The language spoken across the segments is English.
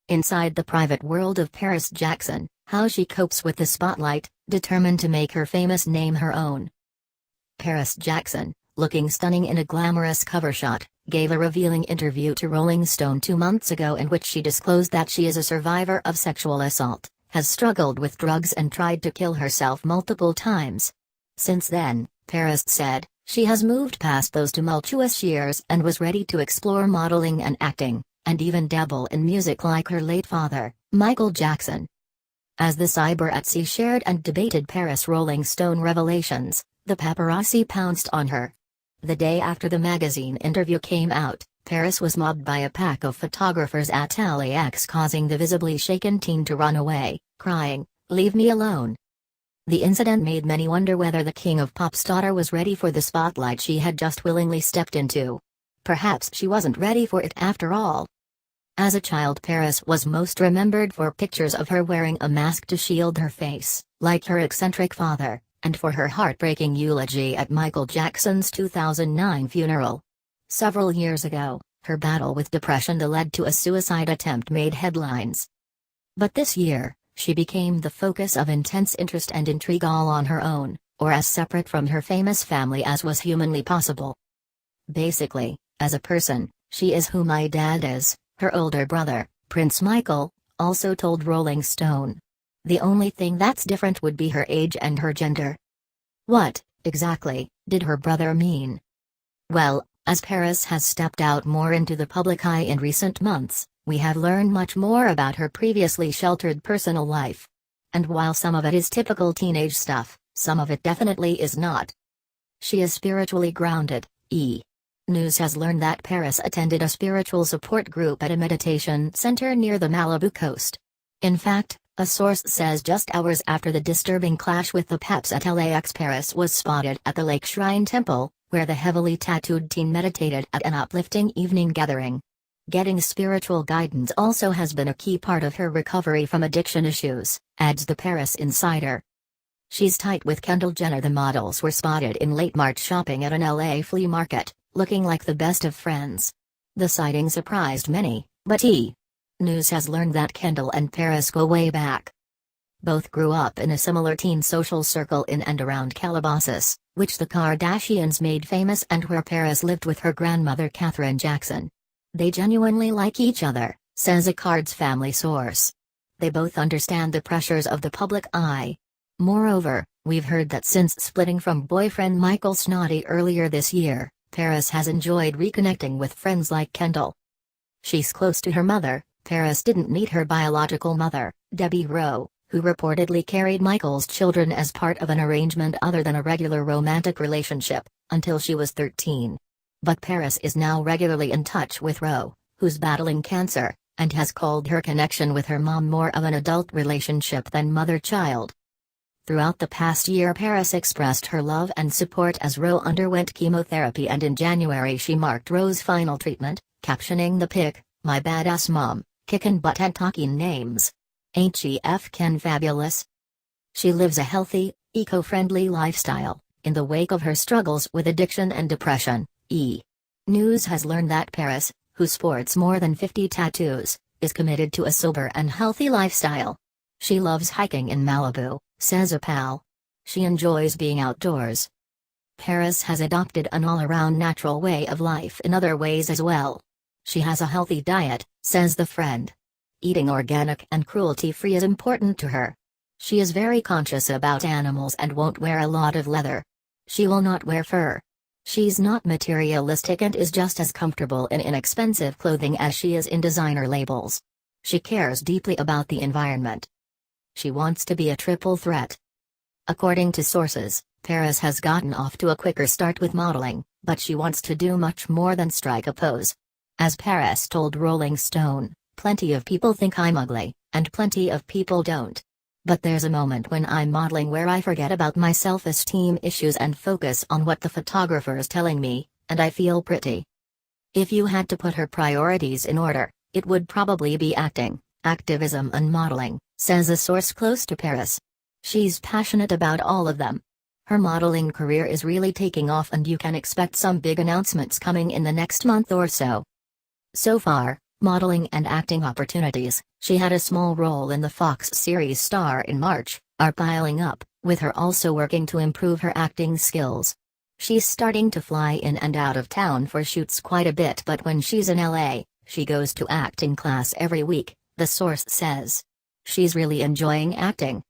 Inside the private world of Paris Jackson, how she copes with the spotlight, determined to make her famous name her own. Paris Jackson, looking stunning in a glamorous cover shot, gave a revealing interview to Rolling Stone 2 months ago in which she disclosed that she is a survivor of sexual assault, has struggled with drugs and tried to kill herself multiple times. Since then, Paris said, she has moved past those tumultuous years and was ready to explore modeling and acting, and even dabble in music like her late father, Michael Jackson. As the cyber-azzi shared and debated Paris' Rolling Stone revelations, the paparazzi pounced on her. The day after the magazine interview came out, Paris was mobbed by a pack of photographers at LAX, causing the visibly shaken teen to run away, crying, "Leave me alone." The incident made many wonder whether the king of pop's daughter was ready for the spotlight she had just willingly stepped into. Perhaps she wasn't ready for it after all. As a child, Paris was most remembered for pictures of her wearing a mask to shield her face, like her eccentric father, and for her heartbreaking eulogy at Michael Jackson's 2009 funeral. Several years ago, her battle with depression that led to a suicide attempt made headlines. But this year, she became the focus of intense interest and intrigue all on her own, or as separate from her famous family as was humanly possible. Basically, as a person, she is who my dad is, her older brother, Prince Michael, also told Rolling Stone. The only thing that's different would be her age and her gender. What, exactly, did her brother mean? Well, as Paris has stepped out more into the public eye in recent months, we have learned much more about her previously sheltered personal life. And while some of it is typical teenage stuff, some of it definitely is not. She is spiritually grounded. News has learned that Paris attended a spiritual support group at a meditation center near the Malibu coast. In fact, a source says just hours after the disturbing clash with the Paps at LAX, Paris was spotted at the Lake Shrine Temple, where the heavily tattooed teen meditated at an uplifting evening gathering. Getting spiritual guidance also has been a key part of her recovery from addiction issues, adds the Paris Insider. She's tight with Kendall Jenner. The models were spotted in late March shopping at an LA flea market, looking like the best of friends. The sighting surprised many, but News has learned that Kendall and Paris go way back. Both grew up in a similar teen social circle in and around Calabasas, which the Kardashians made famous and where Paris lived with her grandmother Katherine Jackson. They genuinely like each other, says a Cards family source. They both understand the pressures of the public eye. Moreover, we've heard that since splitting from boyfriend Michael Snoddy earlier this year, Paris has enjoyed reconnecting with friends like Kendall. She's close to her mother. Paris didn't meet her biological mother, Debbie Rowe, who reportedly carried Michael's children as part of an arrangement other than a regular romantic relationship, until she was 13. But Paris is now regularly in touch with Rowe, who's battling cancer, and has called her connection with her mom more of an adult relationship than mother-child. Throughout the past year, Paris expressed her love and support as Rowe underwent chemotherapy, and in January she marked Rowe's final treatment, captioning the pic, "My badass mom, kickin' butt and talking names. Ain't she f'kin' fabulous?" She lives a healthy, eco-friendly lifestyle, in the wake of her struggles with addiction and depression. News has learned that Paris, who sports more than 50 tattoos, is committed to a sober and healthy lifestyle. She loves hiking in Malibu, says a pal. She enjoys being outdoors. Paris has adopted an all-around natural way of life in other ways as well. She has a healthy diet, says the friend. Eating organic and cruelty-free is important to her. She is very conscious about animals and won't wear a lot of leather. She will not wear fur. She's not materialistic and is just as comfortable in inexpensive clothing as she is in designer labels. She cares deeply about the environment. She wants to be a triple threat. According to sources, Paris has gotten off to a quicker start with modeling, but she wants to do much more than strike a pose. As Paris told Rolling Stone, "Plenty of people think I'm ugly, and plenty of people don't. But there's a moment when I'm modeling where I forget about my self-esteem issues and focus on what the photographer's telling me, and I feel pretty." If you had to put her priorities in order, it would probably be acting, activism and modeling, says a source close to Paris. She's passionate about all of them. Her modeling career is really taking off, and you can expect some big announcements coming in the next month or so. So far, Modeling and acting opportunities, she had a small role in the Fox series Star in March, are piling up, with her also working to improve her acting skills. She's starting to fly in and out of town for shoots quite a bit, but when she's in LA, she goes to acting class every week, the source says. She's really enjoying acting.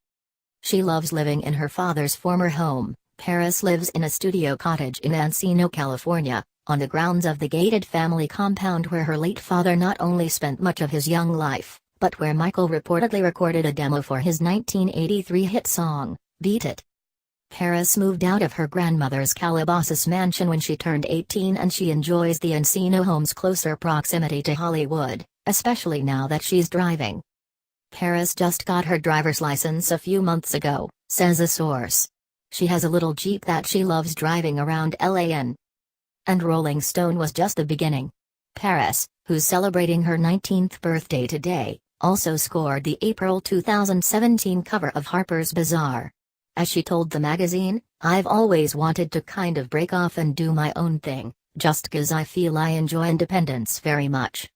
She loves living in her father's former home. Paris lives in a studio cottage in Encino, California, on the grounds of the gated family compound where her late father not only spent much of his young life, but where Michael reportedly recorded a demo for his 1983 hit song, Beat It. Paris moved out of her grandmother's Calabasas mansion when she turned 18, and she enjoys the Encino home's closer proximity to Hollywood, especially now that she's driving. Paris just got her driver's license a few months ago, says a source. She has a little Jeep that she loves driving around LA in. And Rolling Stone was just the beginning. Paris, who's celebrating her 19th birthday today, also scored the April 2017 cover of Harper's Bazaar. As she told the magazine, "I've always wanted to kind of break off and do my own thing, just 'cause I feel I enjoy independence very much.